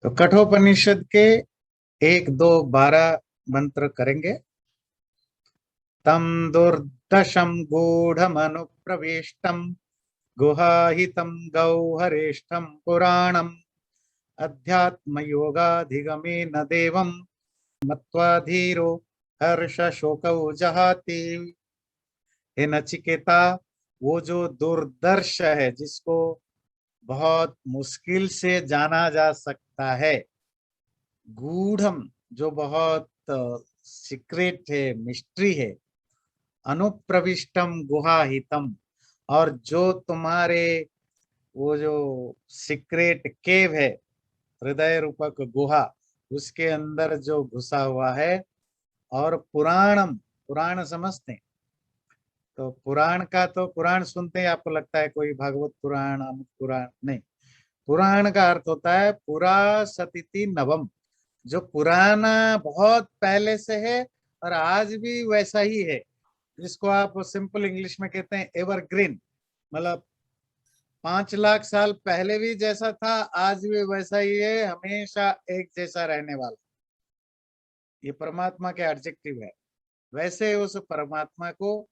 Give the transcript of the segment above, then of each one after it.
तो कठोपनिषद के 1, 2, 12 मंत्र करेंगे। तम दुर्दशम गूढ़मनुप्रविष्टम गुहाहितं गौहरेष्ठम पुराणम अध्यात्म योगाधिगमेन देवम मत्वा धीरो हर्ष शोकौ जहाति। हे नचिकेता, वो जो दुर्दर्श है, जिसको बहुत मुश्किल से जाना जा सकता है, गूढ़म जो बहुत सीक्रेट है, मिस्ट्री है, अनुप्रविष्टम गुहाहितम और जो तुम्हारे वो जो सीक्रेट केव है, हृदय रूपक गुहा, उसके अंदर जो घुसा हुआ है, और पुराणम, पुराण समझते हैं तो पुराण का तो पुराण सुनते ही आपको लगता है कोई भागवत पुराण, अमुक पुराण, नहीं। पुराण का अर्थ होता है पुरा सतिति नवम, जो पुराना बहुत पहले से है और आज भी वैसा ही है, जिसको आप सिंपल इंग्लिश में कहते हैं एवरग्रीन। मतलब 5 लाख साल पहले भी जैसा था, आज भी वैसा ही है, हमेशा एक जैसा रहने वाला। ये परमात्मा के एडजेक्टिव है। वैसे उस परमात्मा को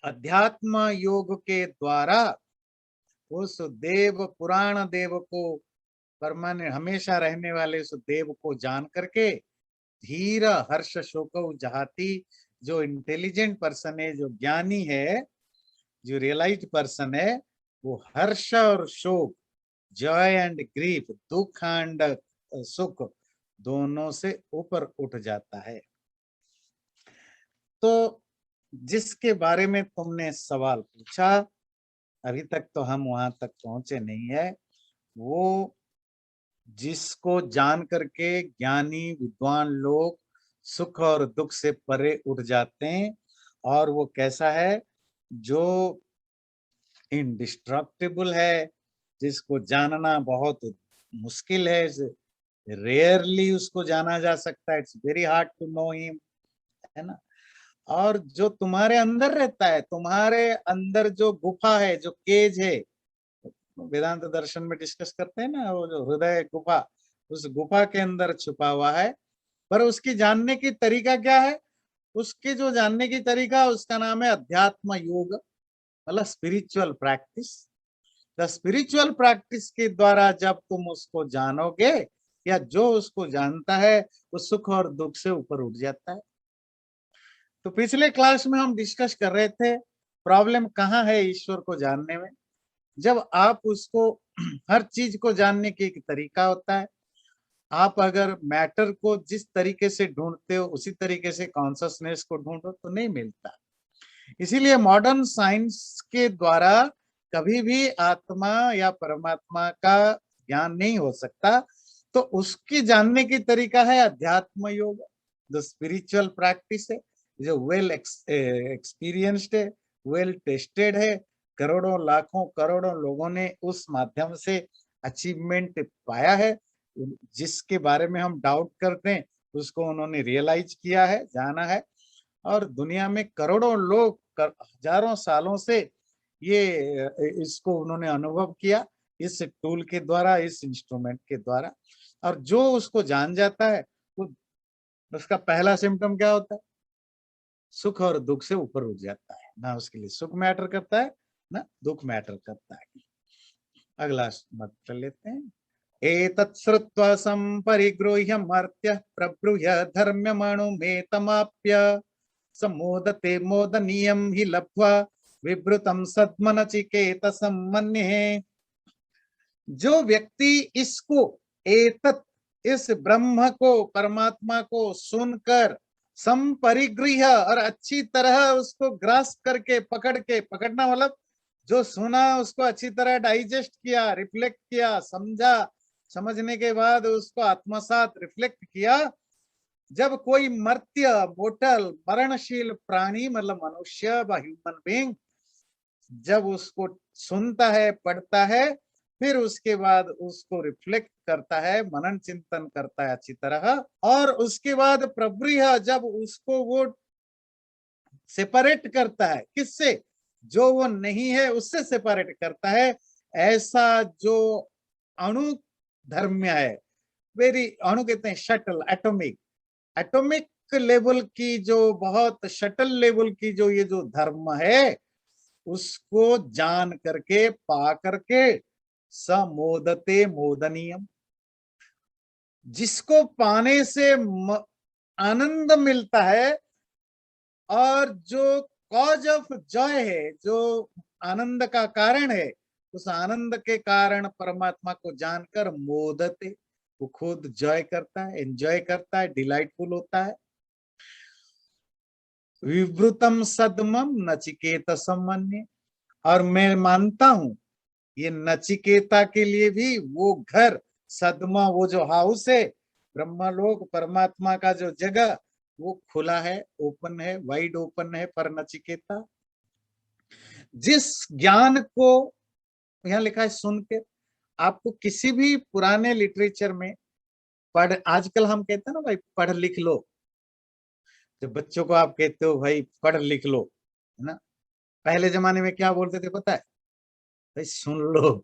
अध्यात्म योग के द्वारा उस देव, पुराण देव को, परमानेंट हमेशा रहने वाले उस देव को जान करके धीर हर्ष शोक जहाती, जो इंटेलिजेंट पर्सन है, जो ज्ञानी है, जो रियलाइज्ड पर्सन है, वो हर्ष और शोक, जॉय एंड ग्रीफ, दुख एंड सुख, दोनों से ऊपर उठ जाता है। तो जिसके बारे में तुमने सवाल पूछा, अभी तक तो हम वहां तक पहुंचे नहीं है। वो जिसको जान करके ज्ञानी विद्वान लोग सुख और दुख से परे उठ जाते हैं, और वो कैसा है, जो इंडिस्ट्रक्टिबल है, जिसको जानना बहुत मुश्किल है, रेयरली उसको जाना जा सकता है, it's very hard to know him, है ना। और जो तुम्हारे अंदर रहता है, तुम्हारे अंदर जो गुफा है, जो केज है, वेदांत दर्शन में डिस्कस करते हैं ना, वो जो हृदय गुफा, उस गुफा के अंदर छुपा हुआ है। पर उसकी जानने की तरीका क्या है? उसके जो जानने की तरीका, उसका नाम है अध्यात्म योग, मतलब spiritual practice. The spiritual practice के द्वारा जब तुम उसको जानोगे, या जो उसको जानता है, वो सुख और दुख से ऊपर उठ जाता है। तो पिछले क्लास में हम डिस्कस कर रहे थे प्रॉब्लम कहाँ है ईश्वर को जानने में। जब आप उसको हर चीज को जानने की एक तरीका होता है। आप अगर मैटर को जिस तरीके से ढूंढते हो, उसी तरीके से कॉन्शसनेस को ढूंढो तो नहीं मिलता। इसीलिए मॉडर्न साइंस के द्वारा कभी भी आत्मा या परमात्मा का ज्ञान नहीं हो सकता। तो उसकी जानने की तरीका है अध्यात्म योग, जो स्पिरिचुअल प्रैक्टिस है, जो वेल एक्सपीरियंस्ड है, वेल टेस्टेड है। करोड़ों लाखों करोड़ों लोगों ने उस माध्यम से अचीवमेंट पाया है। जिसके बारे में हम डाउट करते हैं, उसको उन्होंने रियलाइज किया है, जाना है। और दुनिया में करोड़ों लोग हजारों सालों से ये इसको उन्होंने अनुभव किया, इस टूल के द्वारा, इस इंस्ट्रूमेंट के द्वारा। और जो उसको जान जाता है, वो उसका पहला सिम्टम क्या होता है? सुख और दुख से ऊपर उठ जाता है। ना उसके लिए सुख मैटर करता है, ना दुख मैटर करता है। अगला मत कर लेते हैं। एतत् श्रुत्वा संपरिगृह्य मर्त्यः प्रब्रूह्य धर्म्यमणुमेतमाप्य समोदते मोदनीयं हि लब्ध्वा विवृतं सद्मनचिकेतसं मन्ये। जो व्यक्ति इसको, एतत्, इस ब्रह्म को, परमात्मा को सुनकर संपरिगृह्य, और अच्छी तरह उसको ग्रास्प करके, पकड़ के, पकड़ना मतलब जो सुना उसको अच्छी तरह डाइजेस्ट किया, रिफ्लेक्ट किया, समझा, समझने के बाद उसको आत्मसात, रिफ्लेक्ट किया। जब कोई मर्त्य, मोटल, मरणशील प्राणी, मतलब मनुष्य व ह्यूमन बीइंग, जब उसको सुनता है, पढ़ता है, फिर उसके बाद उसको रिफ्लेक्ट करता है, मनन चिंतन करता है अच्छी तरह, और उसके बाद प्रबृह, जब उसको वो सेपरेट करता है, किससे? जो वो नहीं है उससे सेपरेट करता है। ऐसा जो अणु धर्म है, वेरी अणु कहते हैं शटल, एटॉमिक, एटॉमिक लेवल की जो बहुत शटल लेवल की जो ये जो धर्म है, उसको जान करके पा करके समोदते मोदनीयम, जिसको पाने से आनंद मिलता है, और जो कॉज ऑफ जॉय है, जो आनंद का कारण है, उस आनंद के कारण परमात्मा को जानकर मोदते, वो खुद जॉय करता है, एंजॉय करता है, डिलाइटफुल होता है। विवृतम सदमम नचिकेतसम मन्ये, और मैं मानता हूं ये नचिकेता के लिए भी वो घर सदमा, वो जो हाउस है, ब्रह्मलोक, परमात्मा का जो जगह, वो खुला है, ओपन है, वाइड ओपन है पर नचिकेता। जिस ज्ञान को यहाँ लिखा है सुन के, आपको किसी भी पुराने लिटरेचर में पढ़, आजकल हम कहते हैं ना भाई पढ़ लिख लो, जब बच्चों को आप कहते हो भाई पढ़ लिख लो, है ना, पहले जमाने में क्या बोलते थे पता है, भाई सुन लो।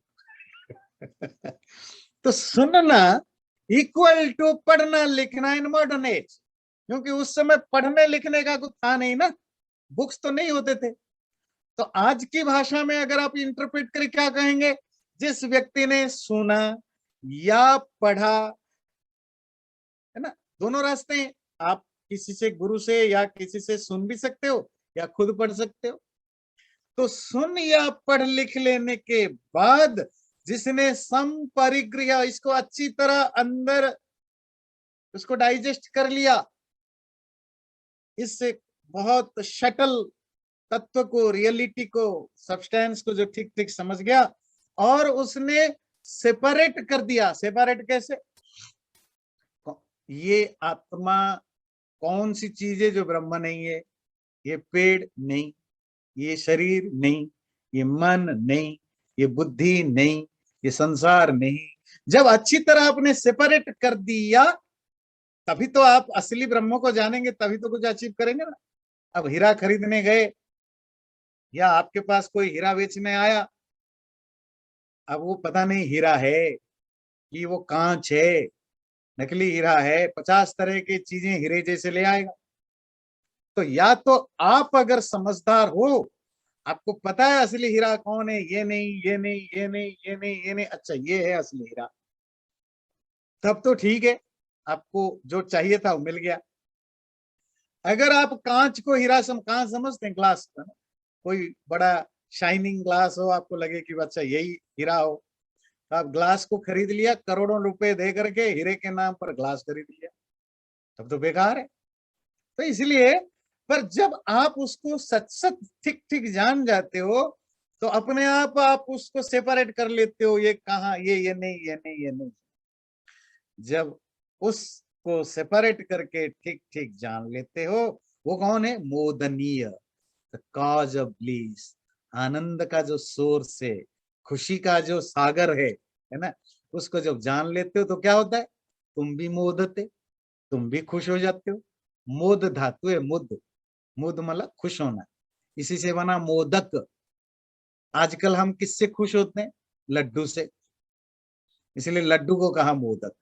तो सुनना इक्वल टू पढ़ना लिखना इन मॉडर्न एज, क्योंकि उस समय पढ़ने लिखने का कुछ था नहीं ना, बुक्स तो नहीं होते थे। तो आज की भाषा में अगर आप इंटरप्रेट करें क्या कहेंगे, जिस व्यक्ति ने सुना या पढ़ा, है ना, दोनों रास्ते हैं, आप किसी से, गुरु से या किसी से सुन भी सकते हो या खुद पढ़ सकते हो। तो सुन या पढ़ लिख लेने के बाद जिसने संपरिग्रह, इसको अच्छी तरह अंदर उसको डाइजेस्ट कर लिया, इससे बहुत शटल तत्व को, रियलिटी को, सब्सटेंस को जो ठीक ठीक समझ गया, और उसने सेपरेट कर दिया। सेपरेट कैसे, ये आत्मा कौन सी चीज है जो ब्रह्म नहीं है, ये पेड़ नहीं, ये शरीर नहीं, ये मन नहीं, ये बुद्धि नहीं, ये संसार नहीं। जब अच्छी तरह आपने सेपरेट कर दिया, तभी तो आप असली ब्रह्म को जानेंगे, तभी तो कुछ अचीव करेंगे ना। अब हीरा खरीदने गए, या आपके पास कोई हीरा बेचने आया, अब वो पता नहीं हीरा है कि वो कांच है, नकली हीरा है, 50 तरह की चीजें हीरे जैसे ले आएगा। तो या तो आप अगर समझदार हो, आपको पता है असली हीरा कौन है, ये नहीं, ये नहीं, ये नहीं, ये नहीं, ये नहीं, अच्छा ये है असली हीरा, तब तो ठीक है, आपको जो चाहिए था वो मिल गया। अगर आप कांच को हीरा कांच समझते हैं, ग्लास का ना, कोई बड़ा शाइनिंग ग्लास हो, आपको लगे कि अच्छा यही हीरा हो, तो आप ग्लास को खरीद लिया, करोड़ों रुपए दे करके हीरे के नाम पर ग्लास खरीद लिया, तब तो बेकार है। तो इसलिए, पर जब आप उसको सच सच ठीक ठीक जान जाते हो, तो अपने आप उसको सेपरेट कर लेते हो, ये कहाँ, ये नहीं, ये नहीं, ये नहीं। जब उसको सेपरेट करके ठीक ठीक जान लेते हो, वो कौन है, मोदनीय, द कॉज ऑफ ब्लीस, आनंद का जो सोर्स है, खुशी का जो सागर है ना, उसको जब जान लेते हो तो क्या होता है, तुम भी मोदते, तुम भी खुश हो जाते हो। मोद धातु है, मुद, मुद मतलब खुश होना, इसी से बना मोदक। आजकल हम किससे खुश होते हैं, लड्डू से, इसलिए लड्डू को कहा मोदक।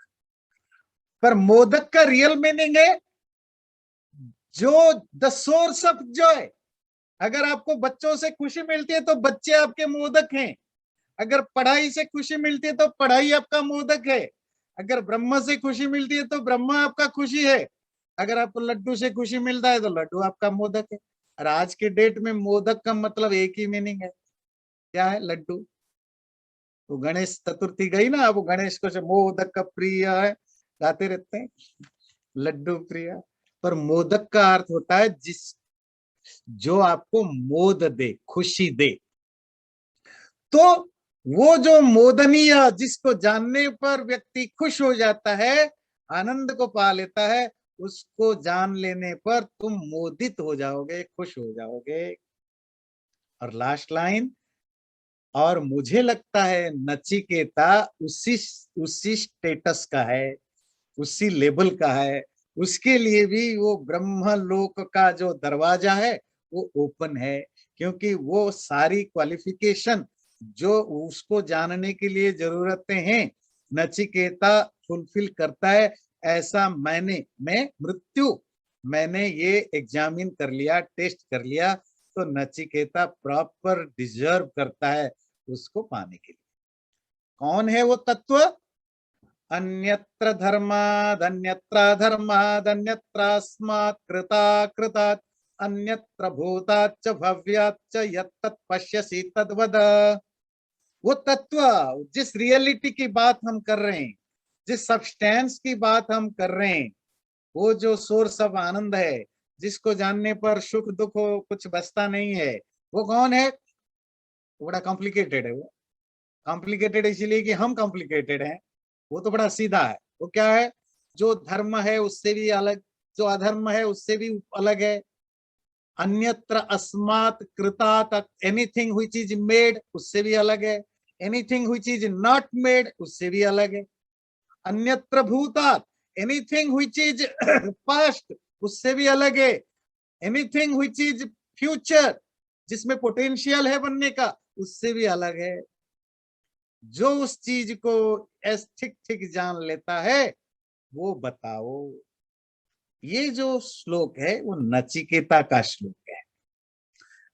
पर मोदक का रियल मीनिंग है जो द सोर्स ऑफ जॉय। अगर आपको बच्चों से खुशी मिलती है तो बच्चे आपके मोदक हैं, अगर पढ़ाई से खुशी मिलती है तो पढ़ाई आपका मोदक है, अगर ब्रह्म से खुशी मिलती है तो ब्रह्म आपका खुशी है, अगर आपको लड्डू से खुशी मिलता है तो लड्डू आपका मोदक है। और आज के डेट में मोदक का मतलब एक ही मीनिंग है, क्या है, लड्डू। तो गणेश चतुर्थी गई ना, अब गणेश को मोदक का प्रिय है गाते रहते हैं, लड्डू प्रिय। पर मोदक का अर्थ होता है जिस, जो आपको मोद दे, खुशी दे। तो वो जो मोदनीय, जिसको जानने पर व्यक्ति खुश हो जाता है, आनंद को पा लेता है, उसको जान लेने पर तुम मोदित हो जाओगे, खुश हो जाओगे। और लास्ट लाइन, और मुझे लगता है नचिकेता उसी उसी स्टेटस का है, उसी लेवल का है, उसके लिए भी वो ब्रह्मलोक का जो दरवाजा है वो ओपन है, क्योंकि वो सारी क्वालिफिकेशन जो उसको जानने के लिए जरूरतें हैं, नचिकेता फुलफिल करता है, ऐसा मैं मृत्यु, मैंने ये एग्जामिन कर लिया, टेस्ट कर लिया, तो नचिकेता प्रॉपर डिजर्व करता है उसको पाने के लिए। कौन है वो तत्व? अन्यत्र धर्माद अन्यत्र धर्माद अन्यत्रास्मात् कृता कृतात् अन्यत्र भूताच्च भव्याच्च यत्तत् पश्यसि तद्वद। वो तत्व, जिस रियलिटी की बात हम कर रहे हैं, जिस सब्सटेंस की बात हम कर रहे हैं, वो जो सोर्स ऑफ आनंद है, जिसको जानने पर सुख दुख कुछ बचता नहीं है, वो कौन है? बड़ा कॉम्प्लिकेटेड है वो। कॉम्प्लिकेटेड इसलिए कि हम कॉम्प्लिकेटेड हैं, वो तो बड़ा सीधा है। वो क्या है? जो धर्म है उससे भी अलग, जो अधर्म है उससे भी अलग है। अन्यत्र अस्मात् कृतात्, एनीथिंग व्हिच इज मेड, उससे भी अलग है। Anything which is not made, उससे भी अलग है। अन्यत्र भूतात्, एनीथिंग व्हिच इज पास्ट, उससे भी अलग है। एनीथिंग व्हिच इज फ्यूचर, जिसमें पोटेंशियल है बनने का, उससे भी अलग है। जो उस चीज को ठीक ठीक जान लेता है, वो बताओ। ये जो श्लोक है वो नचिकेता का श्लोक है।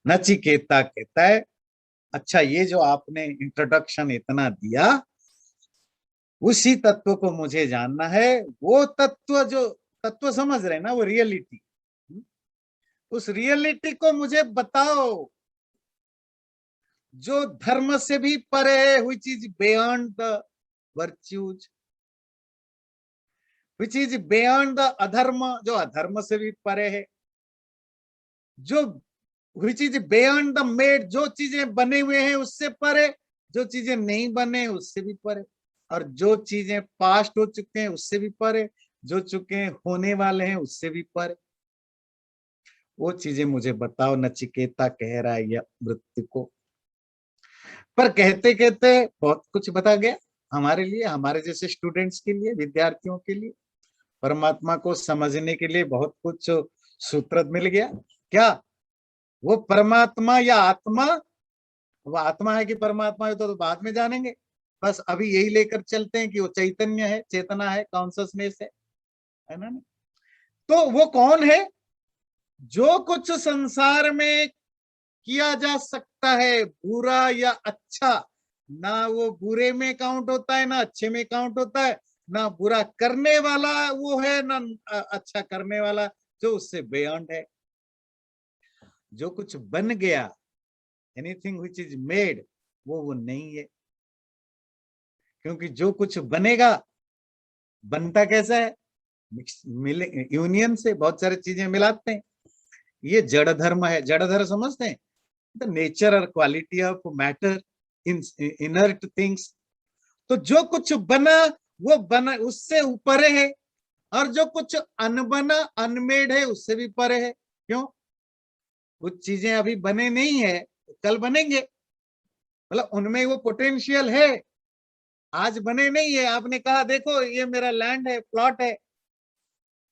नचिकेता कहता है, अच्छा ये जो आपने इंट्रोडक्शन इतना दिया, उसी तत्व को मुझे जानना है। वो तत्व, जो तत्व समझ रहे हैं ना, वो रियलिटी, उस रियलिटी को मुझे बताओ जो धर्म से भी परे है, which is beyond the virtues, which is beyond the अधर्म, जो अधर्म से भी परे है, जो which is beyond the made, जो चीजें बने हुए हैं उससे परे, जो चीजें नहीं बने उससे भी परे, और जो चीजें पास्ट हो चुके हैं उससे भी परे, जो चुके हैं होने वाले हैं उससे भी परे। वो चीजें मुझे बताओ, नचिकेता कह रहा है यह मृत्यु को। पर कहते कहते बहुत कुछ बता गया हमारे लिए, हमारे जैसे स्टूडेंट्स के लिए, विद्यार्थियों के लिए, परमात्मा को समझने के लिए बहुत कुछ सूत्र मिल गया। क्या वो परमात्मा या आत्मा, वो आत्मा है कि परमात्मा है तो बाद में जानेंगे। बस अभी यही लेकर चलते हैं कि वो चैतन्य है, चेतना है, कॉन्शसनेस है ना? तो वो कौन है? जो कुछ संसार में किया जा सकता है, बुरा या अच्छा, ना वो बुरे में काउंट होता है, ना अच्छे में काउंट होता है, ना बुरा करने वाला वो है, ना अच्छा करने वाला, जो उससे बियॉन्ड है। जो कुछ बन गया, एनीथिंग व्हिच इज मेड, वो नहीं है। क्योंकि जो कुछ बनेगा, बनता कैसा है? मिले यूनियन से, बहुत सारी चीजें मिलाते हैं। ये जड़ धर्म है। जड़ धर्म समझते हैं? द नेचर और quality of matter in inert things. तो जो कुछ बना, वो बना उससे ऊपर है, और जो कुछ अनबना, अनमेड है, उससे भी परे है। क्यों? कुछ चीजें अभी बने नहीं है, कल बनेंगे, मतलब उनमें वो पोटेंशियल है, आज बने नहीं है। आपने कहा देखो ये मेरा लैंड है, प्लॉट है,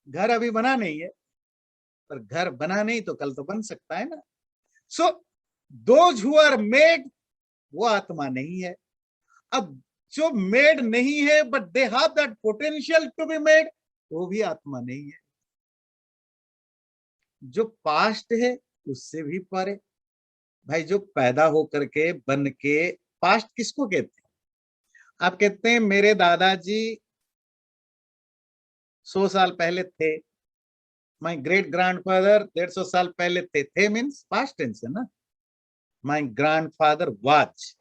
घर अभी बना नहीं है, पर घर बना नहीं तो कल तो बन सकता है ना। So those who are made, वो आत्मा नहीं है। अब जो मेड नहीं है but they have that potential to be made, वो भी आत्मा नहीं है। जो पास्ट है उससे भी परे। भाई जो पैदा होकर के बन के, पास्ट किसको कहते हैं? आप कहते हैं मेरे दादाजी 100 साल पहले थे, माय ग्रेट ग्रैंडफादर 150 साल पहले थे मीन्स पास्ट टेंस है ना। My grandfather was,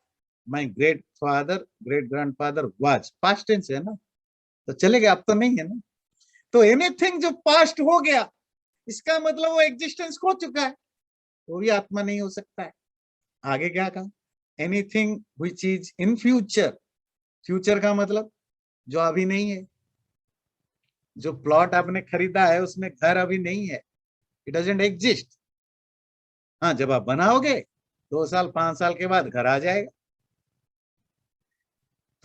my great grandfather was, past tense है ना, तो चलेगा। अब तो नहीं है ना। तो एनीथिंग जो पास्ट हो गया, इसका मतलब वो एग्जिस्टेंस खो चुका है, वो भी आत्मा नहीं हो सकता है। आगे क्या कहा? Anything which is in future, future का मतलब जो अभी नहीं है। जो प्लॉट आपने खरीदा है उसमें घर अभी नहीं है, इट डजंट एग्जिस्ट। हाँ, जब आप बनाओगे 2 साल 5 साल के बाद घर आ जाएगा,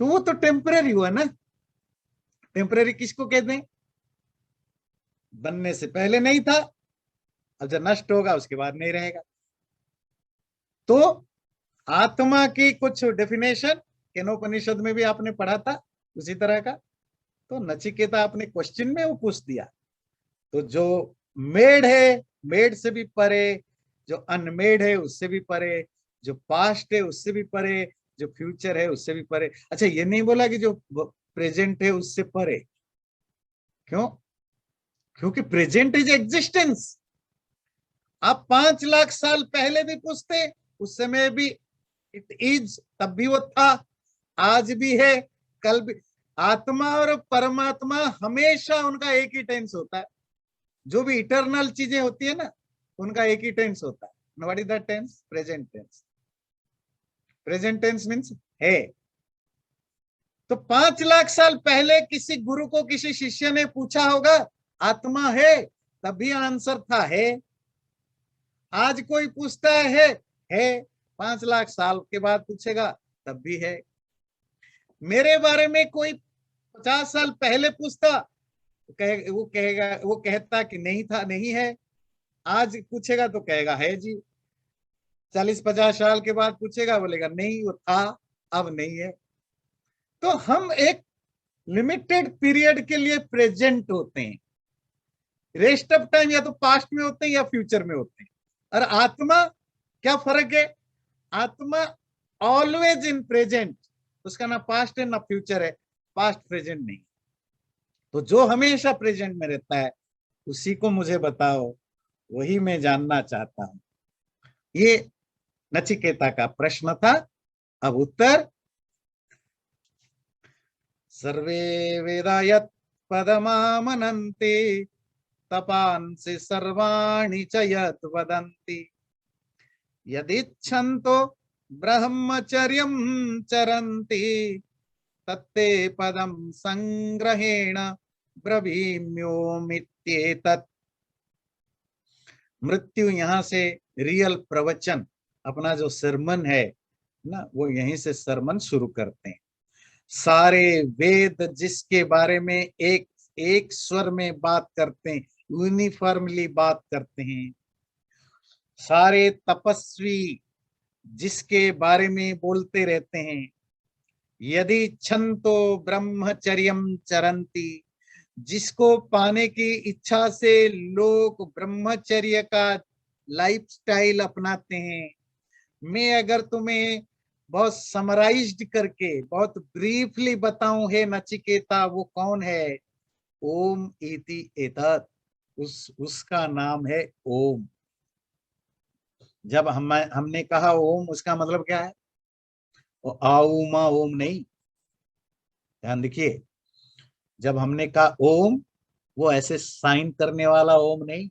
तो वो तो टेम्पररी हुआ ना। टेम्पररी किसको कहते हैं? बनने से पहले नहीं था, अब जब नष्ट होगा उसके बाद नहीं रहेगा। तो आत्मा की कुछ डेफिनेशन केनोपनिषद में भी आपने पढ़ा था, उसी तरह का। तो नचिकेता अपने क्वेश्चन में वो पूछ दिया। तो जो मेड है, मेड से भी परे, जो अनमेड है उससे भी परे, जो पास्ट है उससे भी परे, जो फ्यूचर है उससे भी परे। अच्छा, ये नहीं बोला कि जो प्रेजेंट है उससे परे। क्यों? क्योंकि प्रेजेंट इज एग्जिस्टेंस। आप 5 लाख साल पहले भी पूछते, उस समय भी इट इज, तब भी वो था, आज भी है, कल भी। आत्मा और परमात्मा हमेशा उनका एक ही टेंस होता है। जो भी इटरनल चीजें होती है ना, उनका एक ही टेंस होता है। What is that tense? Present tense. Present tense means है। तो 5 लाख साल पहले किसी गुरु को किसी शिष्य ने पूछा होगा आत्मा है, तभी आंसर था है। आज कोई पूछता है 5 लाख साल के बाद पूछेगा तब भी है। मेरे बारे में कोई 50 साल पहले पूछता, वो कहेगा, वो कहता कि नहीं था, नहीं है। आज पूछेगा तो कहेगा है जी। 40-50 साल के बाद पूछेगा, बोलेगा नहीं वो था, अब नहीं है। तो हम एक लिमिटेड पीरियड के लिए प्रेजेंट होते हैं, रेस्ट ऑफ टाइम या तो पास्ट में होते हैं या फ्यूचर में होते हैं। और आत्मा, क्या फर्क है? आत्मा ऑलवेज इन प्रेजेंट, उसका ना पास्ट है ना फ्यूचर है, पास्ट प्रेजेंट नहीं। तो जो हमेशा प्रेजेंट में रहता है उसी को मुझे बताओ, वही मैं जानना चाहता हूं। ये नचिकेता का प्रश्न था। अब उत्तर, सर्वे वेदा यत् पदमामनन्ति तपांसि सर्वाणि च यत् वदन्ति यदिच्छन्तो ब्रह्मचर्यं चरन्ति तत्ते पदम संग्रहेण ब्रवीम्योमित्येतत्। मृत्यु यहाँ से रियल प्रवचन, अपना जो सरमन है ना, वो यहीं से सरमन शुरू करते हैं। सारे वेद जिसके बारे में एक एक स्वर में बात करते हैं, यूनिफॉर्मली बात करते हैं, सारे तपस्वी जिसके बारे में बोलते रहते हैं, यदि छंतो ब्रह्मचर्यम चरंती, जिसको पाने की इच्छा से लोग ब्रह्मचर्य का लाइफस्टाइल अपनाते हैं। मैं अगर तुम्हें बहुत समराइज्ड करके, बहुत ब्रीफली बताऊं हे नचिकेता, वो कौन है? ओम इति एतत्, उसका नाम है ओम। जब हमने कहा ओम, उसका मतलब क्या है? वो आउमा ओम नहीं, ध्यान देखिए। जब हमने कहा ओम, वो ऐसे साइन करने वाला ओम नहीं।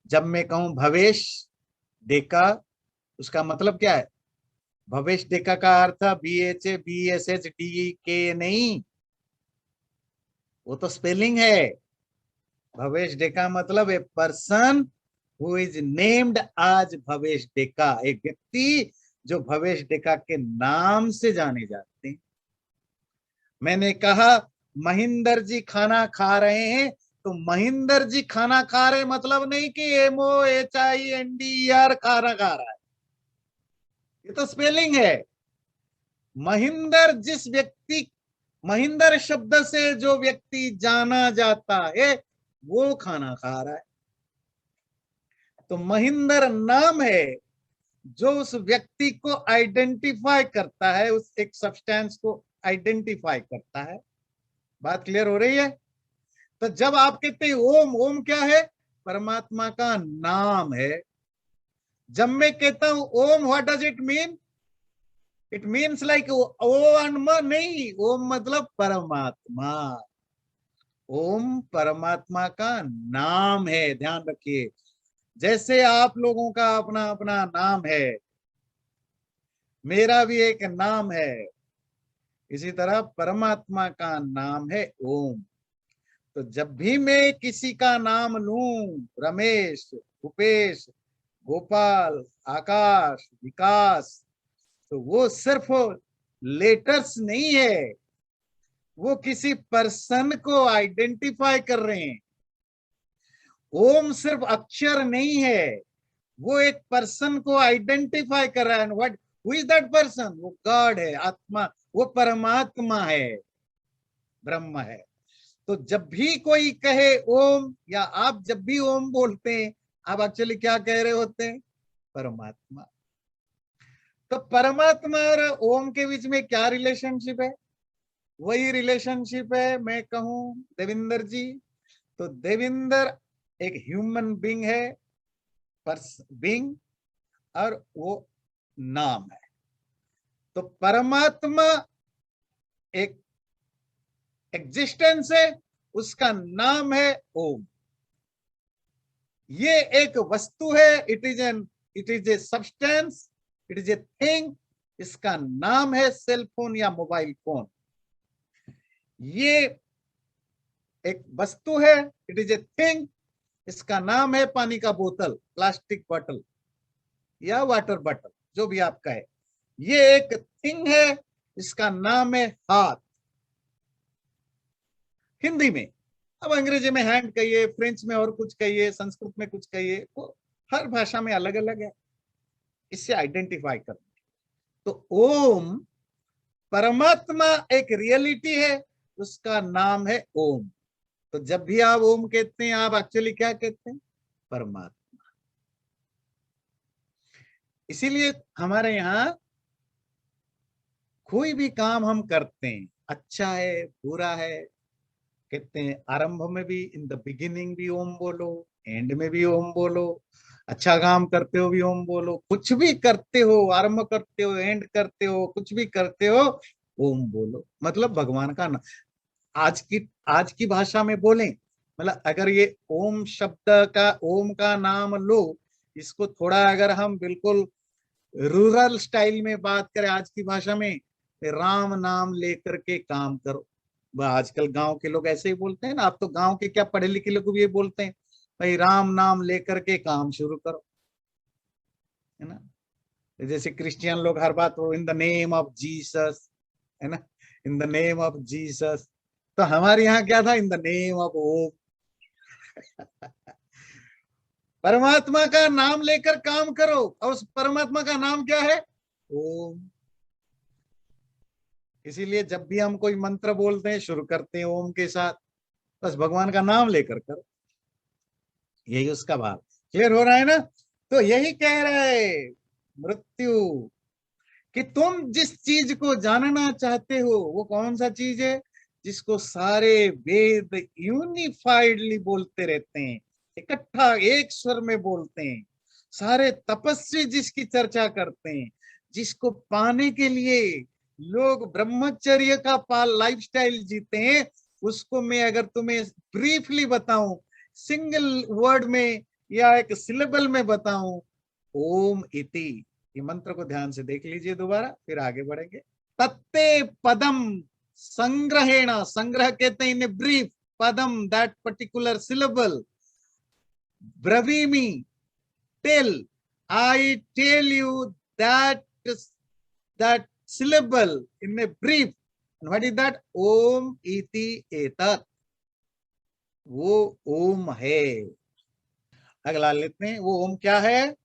जब मैं कहूं भवेश देखा, उसका मतलब क्या है? भवेश देखा का अर्थ BHABSHDEK नहीं, वो तो स्पेलिंग है। भवेश डेका मतलब a person who is named आज भवेश डेका, एक व्यक्ति जो भवेश डेका के नाम से जाने जाते हैं। मैंने कहा महेंद्र जी खाना खा रहे हैं, तो महेंद्र जी खाना खा रहे मतलब नहीं कि MOHINDER खाना खा रहा है, ये तो स्पेलिंग है। महेंद्र, जिस व्यक्ति, महेंद्र शब्द से जो व्यक्ति जाना जाता है वो खाना खा रहा है। तो महेंद्र नाम है जो उस व्यक्ति को आइडेंटिफाई करता है, उस एक सब्सटेंस को आइडेंटिफाई करता है। बात क्लियर हो रही है? तो जब आप कहते हैं ओम, ओम क्या है? परमात्मा का नाम है। जब मैं कहता हूं Om, what does it mean? It means like O and M नहीं, ओम मतलब परमात्मा। ओम परमात्मा का नाम है, ध्यान रखिए। जैसे आप लोगों का अपना अपना नाम है, मेरा भी एक नाम है, इसी तरह परमात्मा का नाम है ओम। तो जब भी मैं किसी का नाम लूं, रमेश, भूपेश, गोपाल, आकाश, विकास, तो वो सिर्फ लेटर्स नहीं है, वो किसी पर्सन को आइडेंटिफाई कर रहे हैं। ओम सिर्फ अक्षर नहीं है, वो एक पर्सन को आइडेंटिफाई कर रहा है। What, who is that person? वो गॉड है, आत्मा, वो परमात्मा है। ब्रह्म है। तो जब भी कोई कहे ओम, या आप जब भी ओम बोलते हैं, आप एक्चुअली क्या कह रहे होते हैं? परमात्मा। तो परमात्मा और ओम के बीच में क्या रिलेशनशिप है? वही रिलेशनशिप है, मैं कहूं देविंदर जी, तो देविंदर एक ह्यूमन बीइंग है, बीइंग, और वो नाम है। तो परमात्मा एक एग्जिस्टेंस है, उसका नाम है ओम। ये एक वस्तु है, it is a substance, it is a thing. इसका नाम है सेल फोन या मोबाइल फोन। ये एक वस्तु है, इट इज ए थिंग। इसका नाम है पानी का बोतल, प्लास्टिक बॉटल या वाटर बॉटल, जो भी आप कहे। ये एक थिंग है, इसका नाम है हाथ, हिंदी में। अब अंग्रेजी में हैंड कहिए, फ्रेंच में और कुछ कहिए, संस्कृत में कुछ कहिए, तो हर भाषा में अलग अलग है, इससे आइडेंटिफाई कर। तो ओम, परमात्मा एक रियलिटी है, उसका नाम है ओम। तो जब भी आप ओम कहते हैं, आप एक्चुअली क्या कहते हैं? परमात्मा। इसीलिए हमारे यहाँ कोई भी काम हम करते हैं, अच्छा है बुरा है, कहते हैं आरंभ में भी, इन द बिगिनिंग भी ओम बोलो, एंड में भी ओम बोलो। अच्छा काम करते हो भी ओम बोलो, कुछ भी करते हो, आरंभ करते हो, एंड करते हो, कुछ भी करते हो, ओम बोलो। मतलब भगवान का नाम। आज की भाषा में बोलें, मतलब अगर ये ओम शब्द का, ओम का नाम लो, इसको थोड़ा अगर हम बिल्कुल रूरल स्टाइल में बात करें आज की भाषा में, राम नाम लेकर के काम करो। आजकल गांव के लोग ऐसे ही बोलते हैं ना, आप तो गांव के क्या पढ़े लिखे लोग भी ये बोलते हैं, भाई राम नाम लेकर के काम शुरू करो, है ना। जैसे क्रिश्चियन लोग हर बात in the name of Jesus, है ना, in the name of Jesus. तो हमारे यहाँ क्या था? इन द नेम ऑफ ओम। परमात्मा का नाम लेकर काम करो, और उस परमात्मा का नाम क्या है? ओम। इसीलिए जब भी हम कोई मंत्र बोलते हैं, शुरू करते हैं ओम के साथ, बस भगवान का नाम लेकर करो, यही उसका भाव। क्लियर हो रहा है ना? तो यही कह रहा है मृत्यु, कि तुम जिस चीज को जानना चाहते हो वो कौन सा चीज है, जिसको सारे वेद यूनिफाइडली बोलते रहते हैं, इकट्ठा एक स्वर में बोलते हैं, सारे तपस्वी जिसकी चर्चा करते हैं, जिसको पाने के लिए लोग ब्रह्मचर्य का लाइफस्टाइल जीते हैं, उसको मैं अगर तुम्हें ब्रीफली बताऊं, सिंगल वर्ड में या एक सिलेबल में बताऊं, ओम इति। ये मंत्र को ध्यान से देख लीजिए दोबारा, फिर आगे बढ़ेंगे। तत्ते पदम संग्रहेण, संग्रह कहते हैं इन ब्रीफ, पदम दैट पर्टिकुलर सिलेबल, ब्रवीमी tell, I tell you that that syllable in a brief. And what is that? Om इति एतत्, वो ओम है। अगला लेते हैं, वो ओम क्या है?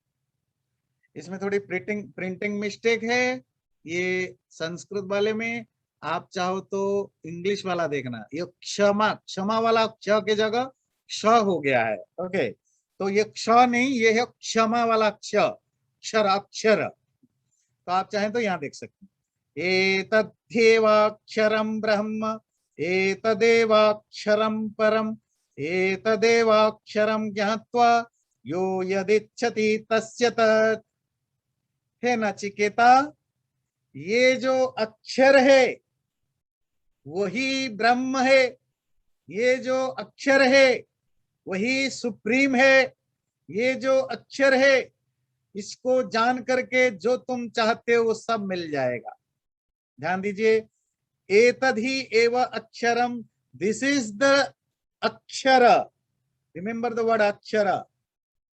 इसमें थोड़ी प्रिंटिंग मिस्टेक है, ये संस्कृत वाले में। आप चाहो तो इंग्लिश वाला देखना, ये क्षमा, क्षमा वाला क्ष की जगह क्ष हो गया है। ओके, तो ये क्ष नहीं, ये है क्षमा वाला क्ष, अक्षर अक्षर। तो आप चाहें तो यहाँ देख सकते हैं, एतद्धेवाक्षरं ब्रह्म, एतदेवाक्षरं परम, एतदेवाक्षरं ज्ञात्वा यो यदिच्छति तस्य तत्। हे नचिकेता, ये जो अक्षर है वही ब्रह्म है, ये जो अक्षर है वही सुप्रीम है, ये जो अक्षर है इसको जान करके जो तुम चाहते हो वो सब मिल जाएगा। ध्यान दीजिए, एतद ही एव अक्षरम, दिस इज द अक्षर, रिमेंबर द वर्ड अक्षर,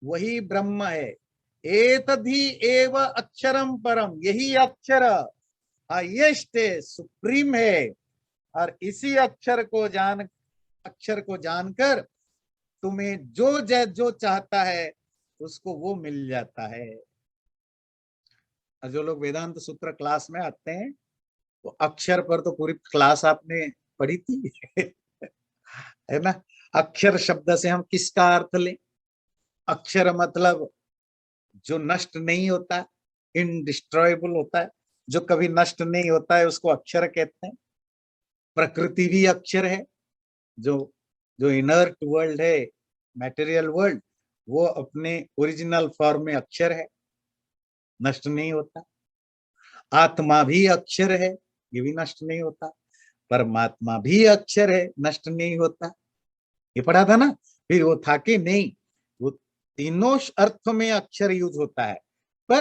वही ब्रह्म है। एतद ही एव अक्षरम परम, यही अक्षर हाईएस्ट है, सुप्रीम है। और इसी अक्षर को जानकर तुम्हें जो चाहता है उसको वो मिल जाता है। और जो लोग वेदांत सूत्र क्लास में आते हैं, तो अक्षर पर तो पूरी क्लास आपने पढ़ी थी है ना। अक्षर शब्द से हम किसका अर्थ लें? अक्षर मतलब जो नष्ट नहीं होता, इनडिस्ट्रॉयबल होता है, जो कभी नष्ट नहीं होता है, उसको अक्षर कहते हैं। प्रकृति भी अक्षर है। जो जो इनर्ट वर्ल्ड है, मटेरियल वर्ल्ड, वो अपने ओरिजिनल फॉर्म में अक्षर है, नष्ट नहीं होता। आत्मा भी अक्षर है, ये भी नष्ट नहीं होता। परमात्मा भी अक्षर है, नष्ट नहीं होता। ये पढ़ा था ना। फिर वो था कि नहीं, वो तीनों अर्थ में अक्षर यूज होता है, पर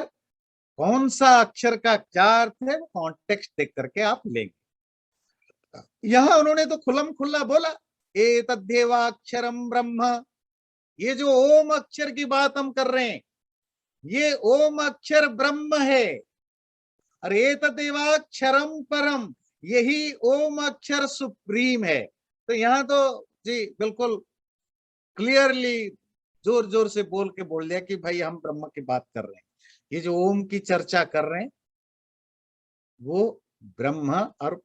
कौन सा अक्षर का क्या अर्थ है वो कॉन्टेक्स्ट देख करके आप लेंगे। यहां उन्होंने तो खुल्लम खुल्ला बोला, एतद्देवाक्षरम ब्रह्म। ये जो ओम अक्षर की बात हम कर रहे हैं, ये ओम अक्षर ब्रह्म है। और एतदेवाक्षरम परम, यही ओम अक्षर सुप्रीम है। तो यहाँ तो जी बिल्कुल क्लियरली जोर जोर से बोल दिया कि भाई हम ब्रह्म की बात कर रहे हैं। ये जो ओम की चर्चा कर रहे हैं वो ब्रह्म और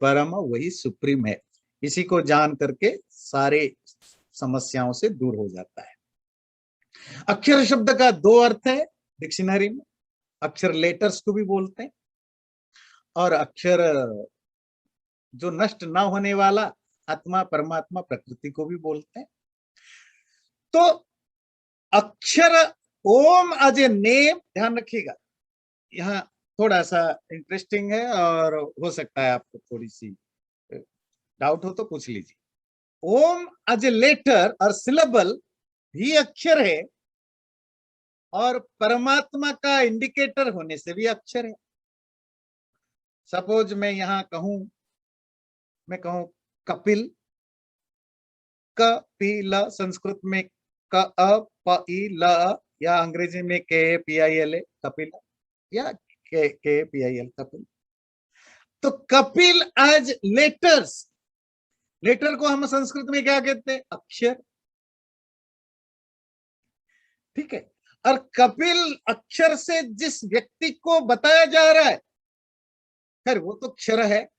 परम वही सुप्रीम है। इसी को जान करके सारे समस्याओं से दूर हो जाता है। अक्षर शब्द का दो अर्थ है डिक्शनरी में। अक्षर लेटर्स को भी बोलते हैं, और अक्षर जो नष्ट ना होने वाला आत्मा परमात्मा प्रकृति को भी बोलते हैं। तो अक्षर ओम एज ए नेम, ध्यान रखिएगा, यहाँ थोड़ा सा इंटरेस्टिंग है और हो सकता है आपको थोड़ी सी डाउट हो तो पूछ लीजिए। ओम एज ए लेटर और सिलेबल भी अक्षर है, और परमात्मा का इंडिकेटर होने से भी अक्षर है। सपोज मैं यहां कहूं, मैं कहूं कपिल, कपिल, संस्कृत में क अ प ई ल, या अंग्रेजी में के P I L A Kapil, या के पी आई एल कपिल। तो कपिल एज लेटर्स, लेटर को हम संस्कृत में क्या कहते हैं? अक्षर। ठीक है। और कपिल अक्षर से जिस व्यक्ति को बताया जा रहा है, खैर वो तो क्षर है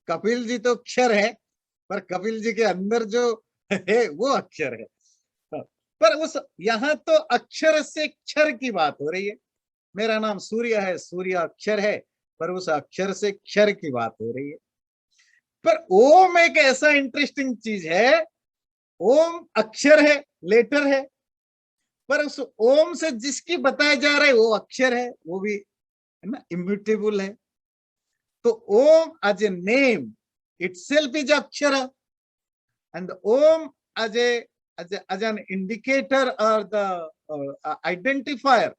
कपिल जी तो क्षर है, पर कपिल जी के अंदर जो है वो अक्षर है। पर उस यहां तो अक्षर से क्षर की बात हो रही है। मेरा नाम सूर्य है, सूर्य अक्षर है, पर उस अक्षर से क्षर की बात हो रही है। पर ओम एक ऐसा इंटरेस्टिंग चीज है, ओम अक्षर है, लेटर है, पर उस ओम से जिसकी बताया जा रहा है वो अक्षर है, वो भी है ना, इम्यूटेबल है। तो Om as a name itself is akshara, and om as an indicator or the identifier,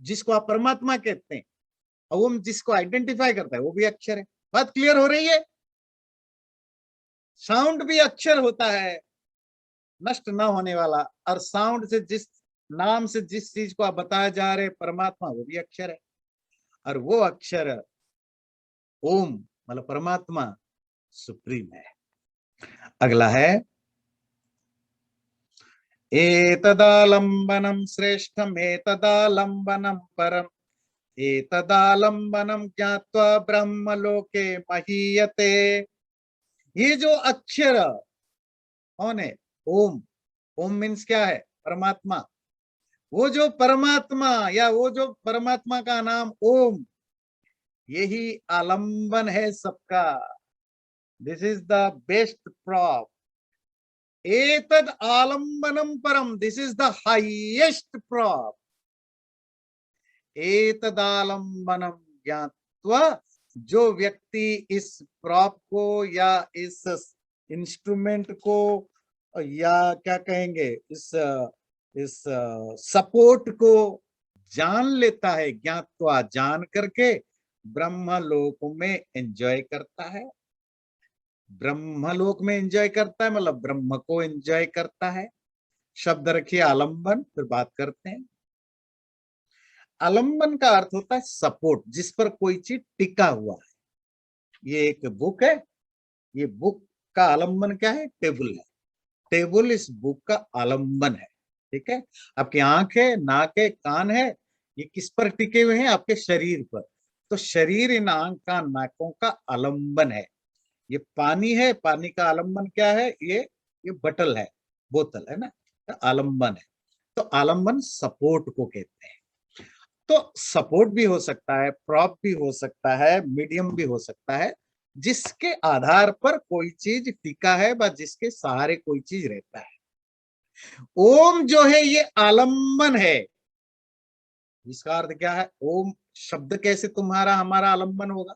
जिसको आप परमात्मा कहते हैं, ओम जिसको आइडेंटिफाई करता है वो भी अक्षर है। बात क्लियर हो रही है? साउंड भी अक्षर होता है, नष्ट ना होने वाला, और साउंड से जिस नाम से जिस चीज को आप बताया जा रहे परमात्मा, वो भी अक्षर है। और वो अक्षर ओम मतलब परमात्मा सुप्रीम है। अगला है एतदालंबनम श्रेष्ठम एतदालंबनम परम एतदालंबनम ज्ञात्वा ब्रह्म लोके महीयते। ये जो अक्षर कौन है? ओम। ओम मीन्स क्या है? परमात्मा। वो जो परमात्मा, या वो जो परमात्मा का नाम ओम, यही आलंबन है सबका। This is the best prop. एतद आलंबनम परम, this is the highest prop. एतदालंबनम ज्ञात्वा, जो व्यक्ति इस प्रॉप को या इस इंस्ट्रूमेंट को, या क्या कहेंगे, इस सपोर्ट को जान लेता है, ज्ञात्वा जान करके ब्रह्मलोक में एंजॉय करता है। ब्रह्मलोक में एंजॉय करता है मतलब ब्रह्म को एंजॉय करता है। शब्द रखिए आलंबन, फिर बात करते हैं। आलंबन का अर्थ होता है सपोर्ट, जिस पर कोई चीज टिका हुआ है। ये एक बुक है, ये बुक का आलंबन क्या है? टेबल है। टेबल इस बुक का आलंबन है। ठीक है। आपकी आंख है, नाक है, कान है, ये किस पर टिके हुए हैं? आपके शरीर पर। तो शरीर इन आंख का नाकों का आलंबन है। ये पानी है, पानी का आलंबन क्या है? ये बटल है, बोतल है ना, तो आलंबन है। तो आलंबन सपोर्ट को कहते हैं। तो सपोर्ट भी हो सकता है, प्रॉप भी हो सकता है, मीडियम भी हो सकता है, जिसके आधार पर कोई चीज टिका है व जिसके सहारे कोई चीज रहता है। ओम जो है ये आलंबन है। इसका अर्थ क्या है? ओम शब्द कैसे तुम्हारा हमारा आलंबन होगा?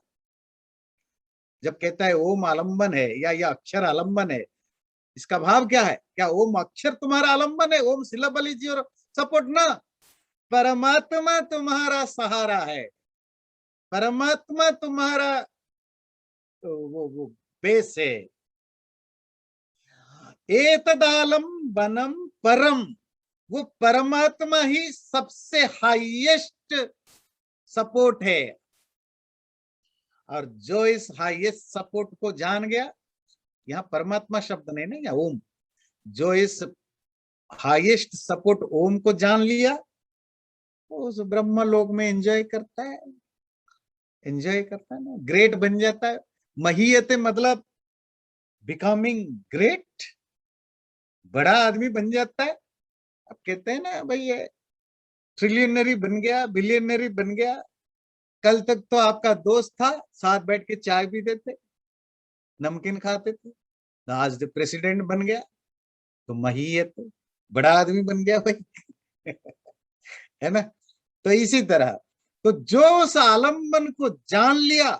जब कहता है ओम आलंबन है या यह अक्षर आलंबन है, इसका भाव क्या है? क्या ओम अक्षर तुम्हारा आलंबन है? ओम सिलेबल इज योर सपोर्ट ना। परमात्मा तुम्हारा सहारा है, परमात्मा तुम्हारा वो बेस है। एतदालंबनम परम, वो परमात्मा ही सबसे हाईएस्ट सपोर्ट है। और जो इस हाईएस्ट सपोर्ट को जान गया, यहाँ परमात्मा शब्द नहीं ना, या ओम, जो इस हाईएस्ट सपोर्ट ओम को जान लिया, वो उस ब्रह्म लोक में एंजॉय करता है, एंजॉय करता है ना, ग्रेट बन जाता है। महीयते मतलब बिकमिंग ग्रेट, बड़ा आदमी बन जाता है। अब कहते हैं ना भाई, ये ट्रिलियनरी बन गया, बिलियनरी बन गया। कल तक तो आपका दोस्त था, साथ बैठ के चाय पीते थे, नमकीन खाते थे, आज तो प्रेसिडेंट बन गया, तो महीयत, बड़ा आदमी बन गया भाई। है ना? तो इसी तरह, तो जो उस आलम्बन को जान लिया,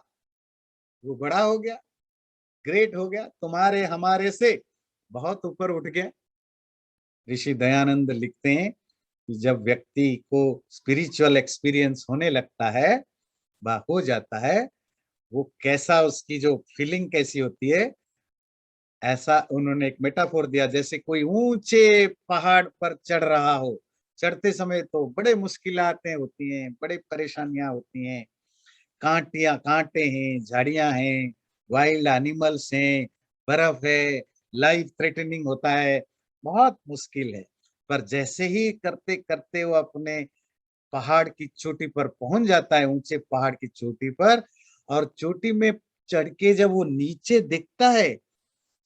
वो बड़ा हो गया, ग्रेट हो गया, तुम्हारे हमारे से बहुत ऊपर उठ गया। ऋषि दयानंद लिखते हैं कि जब व्यक्ति को स्पिरिचुअल एक्सपीरियंस होने लगता है, वह हो जाता है, वो कैसा, उसकी जो फीलिंग कैसी होती है, ऐसा उन्होंने एक मेटाफोर दिया, जैसे कोई ऊंचे पहाड़ पर चढ़ रहा हो। चढ़ते समय तो बड़े मुश्किलातें होती हैं, बड़े परेशानियां होती हैं, कांटे हैं, झाड़ियां हैं, वाइल्ड एनिमल्स हैं, बर्फ है, लाइफ थ्रेटनिंग होता है, बहुत मुश्किल है। पर जैसे ही करते करते वो अपने पहाड़ की चोटी पर पहुंच जाता है, ऊंचे पहाड़ की चोटी पर, और चोटी में चढ़ के जब वो नीचे दिखता है,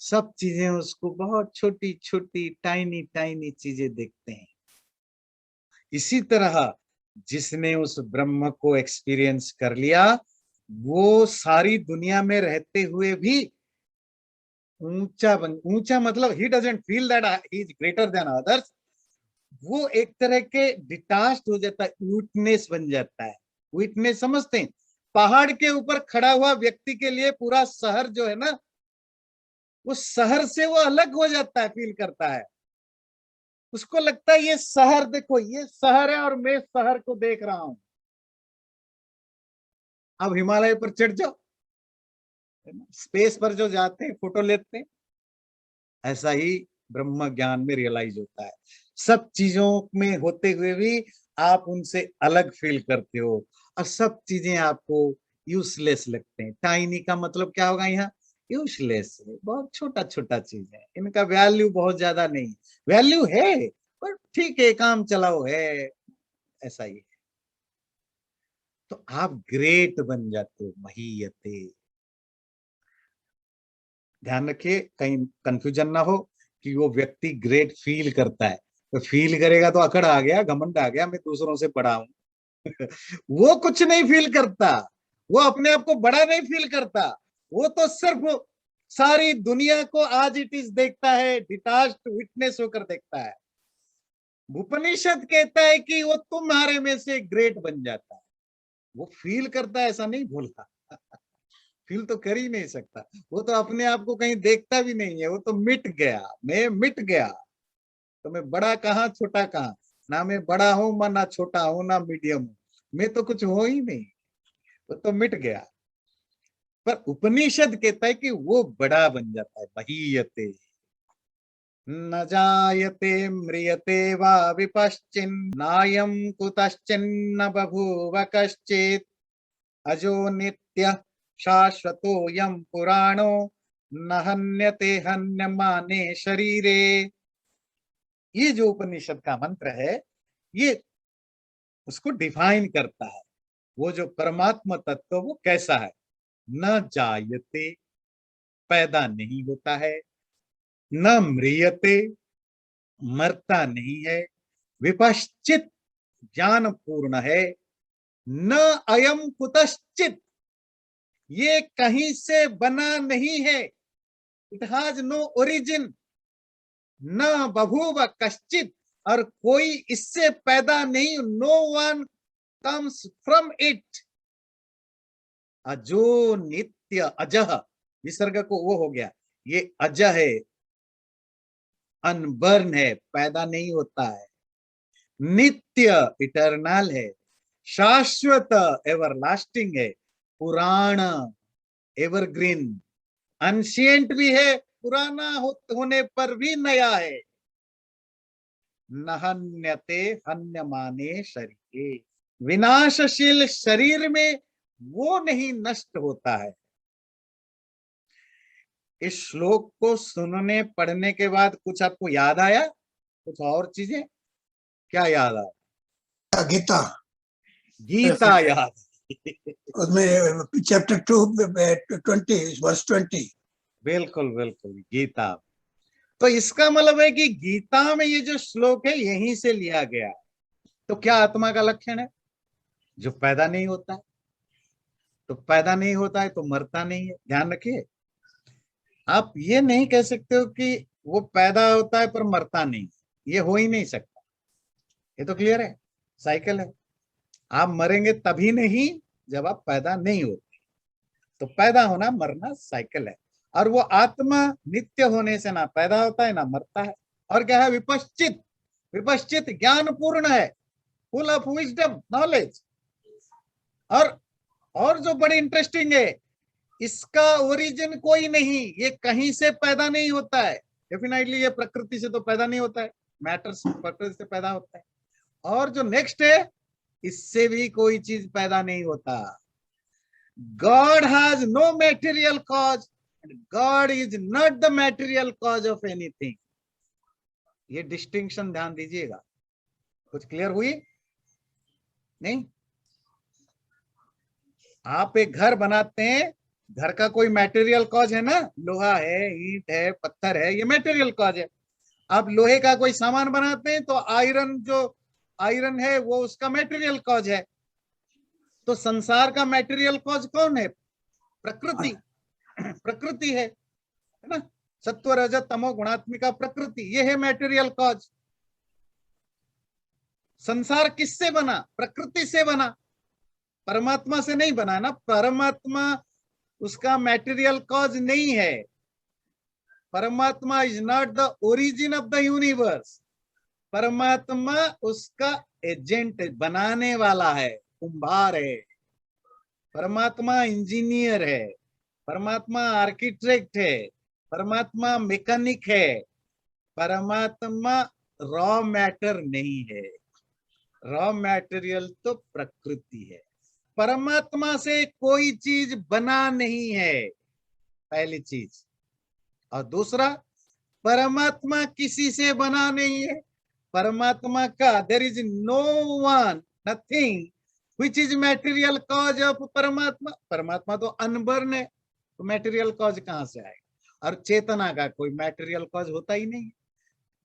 सब चीजें उसको बहुत छोटी छोटी टाइनी टाइनी चीजें दिखते हैं। इसी तरह जिसने उस ब्रह्म को एक्सपीरियंस कर लिया, वो सारी दुनिया में रहते हुए भी ऊंचा मतलब he doesn't feel that he is greater than others. वो एक तरह के डिटाच्ड हो जाता है, विटनेस बन जाता है। विटनेस समझते हैं? पहाड़ के ऊपर खड़ा हुआ व्यक्ति के लिए पूरा शहर जो है ना, उस शहर से वो अलग हो जाता है, फील करता है। उसको लगता है ये शहर देखो, ये शहर है और मैं शहर को देख रहा हूं। अब हिमालय पर चढ़ जाओ, स्पेस पर जो जाते हैं फोटो लेते हैं, ऐसा ही ब्रह्म ज्ञान में रियलाइज होता है। सब चीजों में होते हुए भी आप उनसे अलग फील करते हो, और सब चीजें आपको यूजलेस लगते हैं। टाइनी का मतलब क्या होगा यहाँ? यूजलेस, बहुत छोटा छोटा चीज है, इनका वैल्यू बहुत ज्यादा नहीं। वैल्यू है पर ठीक है, काम चलाओ है, ऐसा ही है। तो आप ग्रेट बन जाते हो, महीयते। ध्यान रखिए कहीं कंफ्यूजन ना हो कि वो व्यक्ति ग्रेट फील करता है, तो फील करेगा तो अकड़ आ गया, घमंड आ गया, मैं दूसरों से बड़ा हूं। वो कुछ नहीं फील करता, वो अपने आप को बड़ा नहीं फील करता। वो तो सिर्फ सारी दुनिया को आज इट इज देखता है, डिटाच्ड विटनेस होकर देखता है। उपनिषद कहता है कि वो तुम्हारे में से ग्रेट बन जाता है। वो फील करता है ऐसा नहीं बोला। फील तो कर ही नहीं सकता, वो तो अपने आप को कहीं देखता भी नहीं है, वो तो मिट गया, मैं मिट गया। तो मैं बड़ा कहाँ छोटा कहाँ, ना मैं बड़ा हूं, मैं ना छोटा हूं, ना मीडियम हूं, मैं तो कुछ हो ही नहीं, वो तो मिट गया। पर उपनिषद कहता है कि वो बड़ा बन जाता है, महीयते। न जायते म्रियते वा विपश्चिन्नायं कुतश्चिन्न बभूव कश्चित् अजो नित्यः शाश्वतोऽयं पुराणो न हन्यते हन्यमाने शरीरे। ये जो उपनिषद का मंत्र है, ये उसको डिफाइन करता है। वो जो परमात्मा तत्व वो कैसा है? न जायते, पैदा नहीं होता है, न म्रियते, मरता नहीं है, विपश्चित, ज्ञान पूर्ण है, न अयम कुतश्चित, ये कहीं से बना नहीं है, इट हैज नो ओरिजिन, न बभूव कश्चित, और कोई इससे पैदा नहीं, no one comes from it. अजो नित्य अजह, विसर्ग को वो हो गया, ये अज है, अनबर्न है, पैदा नहीं होता है, नित्य इटर्नल है, शाश्वत एवरलास्टिंग है, पुराण एवरग्रीन, अनशियंट भी है, पुराना होने पर भी नया है, नहन्यते हन्यमाने शरीर, विनाशशील शरीर में वो नहीं नष्ट होता है। इस श्लोक को सुनने पढ़ने के बाद कुछ आपको याद आया, कुछ और चीजें? क्या याद आया? गीता, गीता याद, उसमें चैप्टर 2 वर्स 20। बिल्कुल बिल्कुल, गीता। तो इसका मतलब है कि गीता में ये जो श्लोक है यहीं से लिया गया। तो क्या आत्मा का लक्षण है? जो पैदा नहीं होता है। तो पैदा नहीं होता है तो मरता नहीं है, ध्यान रखिए। आप ये नहीं कह सकते हो कि वो पैदा होता है पर मरता नहीं, ये हो ही नहीं सकता। ये तो क्लियर है, साइकिल है। आप मरेंगे तभी नहीं जब आप पैदा नहीं होते। तो पैदा होना मरना साइकिल है। और वो आत्मा नित्य होने से ना पैदा होता है ना मरता है। और क्या है? विपश्चित, विपश्चित ज्ञान पूर्ण है, फुल ऑफ विजडम नॉलेज। और जो बड़ी इंटरेस्टिंग है, इसका ओरिजिन कोई नहीं, ये कहीं से पैदा नहीं होता है। डेफिनेटली ये प्रकृति से तो पैदा नहीं होता है, मैटर प्रकृति से पैदा होता है। और जो नेक्स्ट है, इससे भी कोई चीज पैदा नहीं होता। God has no material cause and God is not the material cause of anything. ये डिस्टिंक्शन ध्यान दीजिएगा। कुछ क्लियर हुई? नहीं? आप एक घर बनाते हैं, घर का कोई मटेरियल कॉज है ना, लोहा है, ईंट है, पत्थर है, ये मटेरियल कॉज है। आप लोहे का कोई सामान बनाते हैं तो आयरन, जो आयरन है वो उसका मटेरियल कॉज है। तो संसार का मटेरियल कॉज कौन है? प्रकृति। प्रकृति है ना, सत्व रजत तमो गुणात्मिका प्रकृति, ये है मटेरियल कॉज। संसार किससे बना? प्रकृति से बना, परमात्मा से नहीं बना ना। परमात्मा उसका मटेरियल कॉज नहीं है। परमात्मा is not the origin of the universe. परमात्मा उसका एजेंट, बनाने वाला है, कुंभार है। परमात्मा इंजीनियर है, परमात्मा आर्किटेक्ट है, परमात्मा मैकेनिक है। परमात्मा रॉ मैटर नहीं है। रॉ मैटेरियल तो प्रकृति है। परमात्मा से कोई चीज बना नहीं है, पहली चीज। और दूसरा, परमात्मा किसी से बना नहीं है। परमात्मा का there is no one, nothing which is material cause of परमात्मा। परमात्मा तो अनबर्न है, तो मटेरियल कॉज कहां से आएगा? और चेतना का कोई मटेरियल कॉज होता ही नहीं।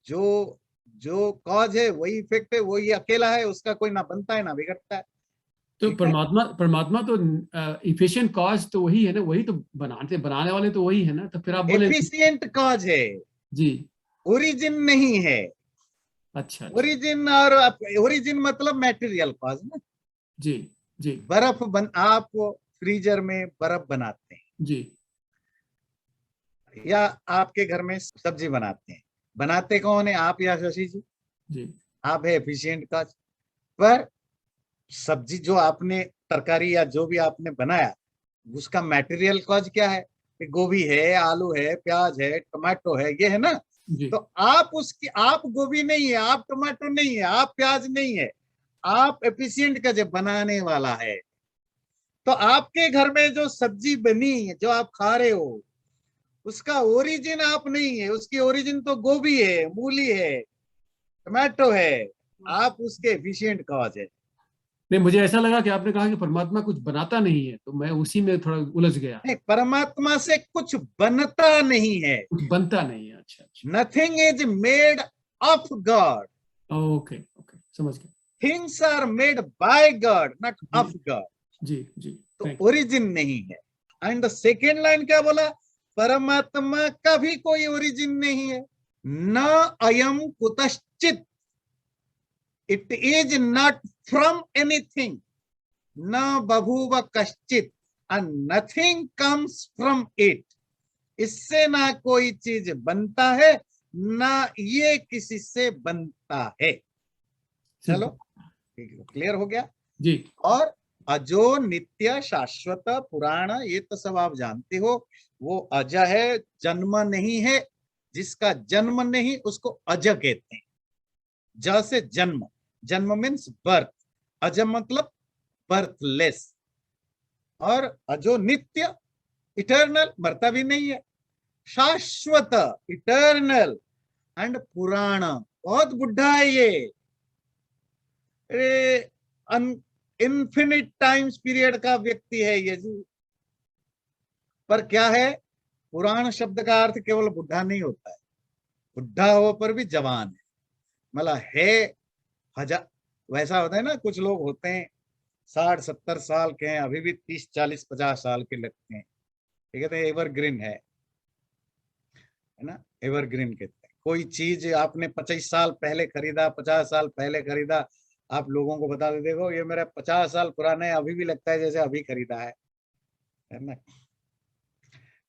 जो कॉज है वही इफेक्ट है, वही अकेला है, उसका कोई ना बनता है ना बिगड़ता है। तो परमात्मा तो इफिशिएंट कॉज तो वही है ना, वही तो बनाने वाले तो वही है ना। तो फिर आप बोले एफिशिएंट कॉज है जी, ओरिजिन नहीं है। अच्छा, ओरिजिन, और ओरिजिन मतलब मटेरियल कॉज ना। जी जी आप फ्रीजर में बर्फ बनाते हैं जी, या आपके घर में सब्जी बनाते हैं, बनाते कौन है? आप या शशि जी? जी आप है एफिशिएंट कॉज। पर सब्जी जो आपने, तरकारी या जो भी आपने बनाया, उसका मटेरियल कॉज क्या है? गोभी है, आलू है, प्याज है, टमाटो है, ये है ना। जी। तो आप गोभी नहीं है, आप टमाटो नहीं है, आप प्याज नहीं है, आप एफिशिएंट का जो बनाने वाला है। तो आपके घर में जो सब्जी बनी है, जो आप खा रहे हो, उसका ओरिजिन आप नहीं है। उसकी ओरिजिन तो गोभी है, मूली है, टमाटो है। आप उसके एफिशिएंट कॉज है। नहीं, मुझे ऐसा लगा कि आपने कहा कि परमात्मा कुछ बनाता नहीं है, तो मैं उसी में थोड़ा उलझ गया। नहीं, परमात्मा से कुछ बनता नहीं है। कुछ बनता नहीं है। अच्छा अच्छा, nothing is made of God, okay okay, समझ गया। Things are made by God, not of God. जी जी, तो thank you. ओरिजिन नहीं है। एंड सेकेंड लाइन क्या बोला? परमात्मा का भी कोई ओरिजिन नहीं है। न अयम कुतश्चित, it is not from anything. न बभूव कश्चित, and nothing comes from it. इससे ना कोई चीज बनता है, ना ये किसी से बनता है। चलो, क्लियर हो गया। जी, और अजो नित्य शाश्वत पुराण, ये तो सब आप जानते हो। वो अज है, जन्म नहीं है। जिसका जन्म नहीं उसको अज कहते हैं। ज से जन्म, जन्म मीन्स बर्थ, अज मतलब बर्थलेस। और अजो नित्य, इटर्नल, मरता भी नहीं है। शाश्वत, इटर्नल। एंड पुराण, बहुत बुढ़ा है ये, इन्फिनिट टाइम्स पीरियड का व्यक्ति है ये जी। पर क्या है, पुराण शब्द का अर्थ केवल बुढ़ा नहीं होता है, बुढ़ा हो पर भी जवान है। मतलब है हजार, वैसा होता है ना, कुछ लोग होते हैं 60-70 साल के हैं, अभी भी 30-40-50 साल के लगते हैं। ये कहते हैं एवरग्रीन है ना, एवरग्रीन कहते हैं। कोई चीज आपने 25 साल पहले खरीदा, 50 साल पहले खरीदा, आप लोगों को बता दे, देखो ये मेरा 50 साल पुराना है, अभी भी लगता है जैसे अभी खरीदा है ना।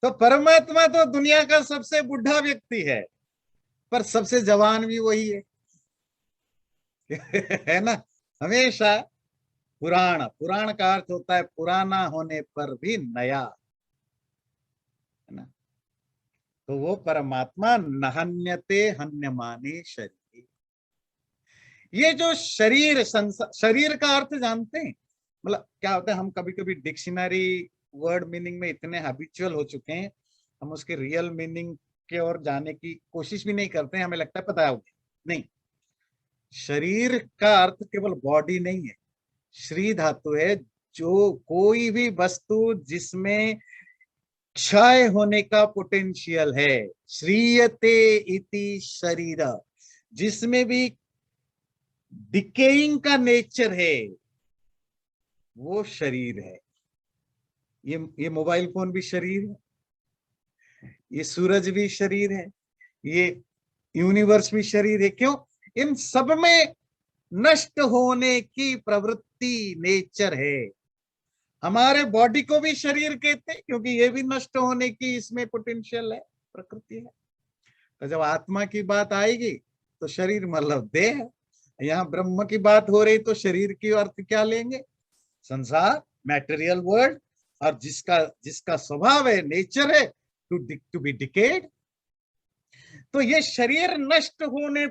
तो परमात्मा तो दुनिया का सबसे बुढ़ा व्यक्ति है, पर सबसे जवान भी वही है। है ना। हमेशा पुराण, पुराण का अर्थ होता है पुराना होने पर भी नया, है ना। तो वो परमात्मा नहन्यते हन्यमाने शरीर। ये जो शरीर, शरीर का अर्थ जानते हैं, मतलब क्या होता है, हम कभी कभी डिक्शनरी वर्ड मीनिंग में इतने हैबिचुअल हो चुके हैं, हम उसके रियल मीनिंग के ओर जाने की कोशिश भी नहीं करते हैं, हमें लगता है पता होगा। नहीं, शरीर का अर्थ केवल बॉडी नहीं है, श्री धातु है। जो कोई भी वस्तु जिसमें क्षय होने का पोटेंशियल है, श्रीयते इति शरीर, जिसमें भी डिकेइंग का नेचर है, वो शरीर है। ये मोबाइल फोन भी शरीर है, ये सूरज भी शरीर है, ये यूनिवर्स भी शरीर है। क्यों? इन सब में नष्ट होने की प्रवृत्ति, नेचर है। हमारे बॉडी को भी शरीर कहते हैं, क्योंकि ये भी नष्ट होने की इसमें पोटेंशियल है, प्रकृति है। तो जब आत्मा की बात आएगी तो शरीर मतलब देह है। यहाँ ब्रह्म की बात हो रही तो शरीर की अर्थ क्या लेंगे? संसार, मैटेरियल वर्ल्ड, और जिसका जिसका स्वभाव है, नेचर है टू बी डिकेड। तो ये शरीर नष्ट होने,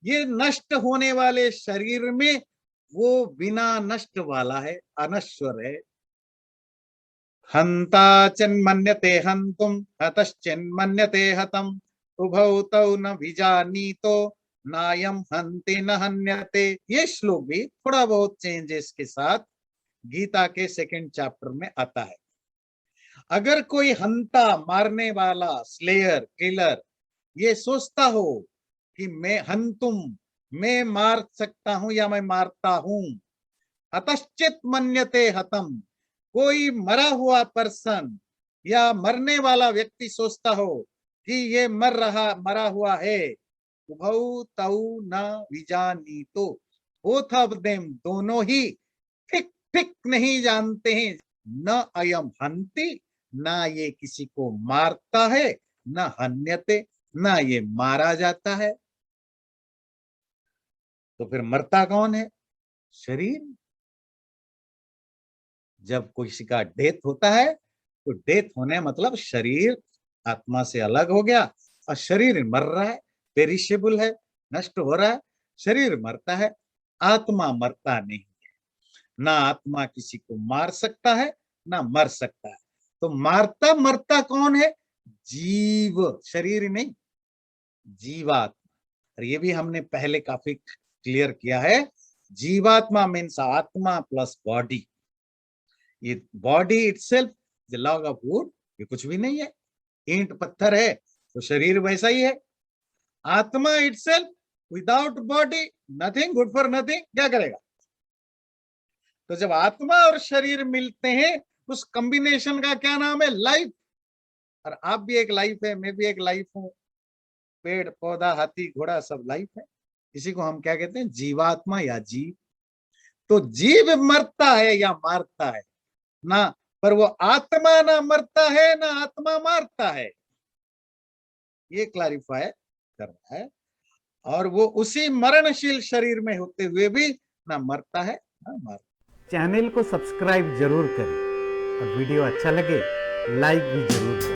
ये नष्ट होने वाले शरीर में वो बिना नष्ट वाला है, अनश्वर है। हंता चिन्मन्यते हंतुम, हतश्चिन्मन्यते हतम, उभौ तौ न विजानीतो, नायम हंति न हन्यते। ये श्लोक भी थोड़ा बहुत चेंजेस के साथ गीता के 2nd चैप्टर में आता है। अगर कोई हंता, मारने वाला, स्लेयर, किलर, ये सोचता हो कि मैं हंतुम, मैं मार सकता हूं या मैं मारता हूं, हतश्चित मन्यते हतम, कोई मरा हुआ पर्सन या मरने वाला व्यक्ति सोचता हो कि ये मरा हुआ है, उभौ तौ न विजानीतो, बोथ ऑफ देम, दोनों ही ठीक ठीक नहीं जानते हैं। न अयम हंति, ना ये किसी को मारता है, न हन्यते, ना ये मारा जाता है। तो फिर मरता कौन है? शरीर। जब किसी का डेथ होता है तो डेथ होने मतलब शरीर आत्मा से अलग हो गया, और शरीर मर रहा है, पेरिशेबल है, नष्ट हो रहा है। शरीर मरता है, आत्मा मरता नहीं है। ना आत्मा किसी को मार सकता है, ना मर सकता है। तो मारता मरता कौन है? जीव, शरीर नहीं, जीवात्मा। और ये भी हमने पहले काफी क्लियर किया है जीवात्मा मीन्स आत्मा प्लस बॉडी। ये body itself the log of would, ये कुछ भी नहीं है, ईंट पत्थर है तो शरीर वैसा ही है। आत्मा itself without body nothing, good for nothing, क्या करेगा? तो जब आत्मा और शरीर मिलते हैं उस कॉम्बिनेशन का क्या नाम है? लाइफ। और आप भी एक लाइफ है, मैं भी एक लाइफ हूं, पेड़ पौधा हाथी घोड़ा सब लाइफ है। इसी को हम क्या कहते हैं? जीवात्मा या जीव। तो जीव मरता है या मारता है ना, पर वो आत्मा ना मरता है ना आत्मा मारता है, ये क्लैरिफाई करना है। और वो उसी मरणशील शरीर में होते हुए भी ना मरता है ना मारता। चैनल को सब्सक्राइब जरूर करें और वीडियो अच्छा लगे लाइक भी जरूर करें।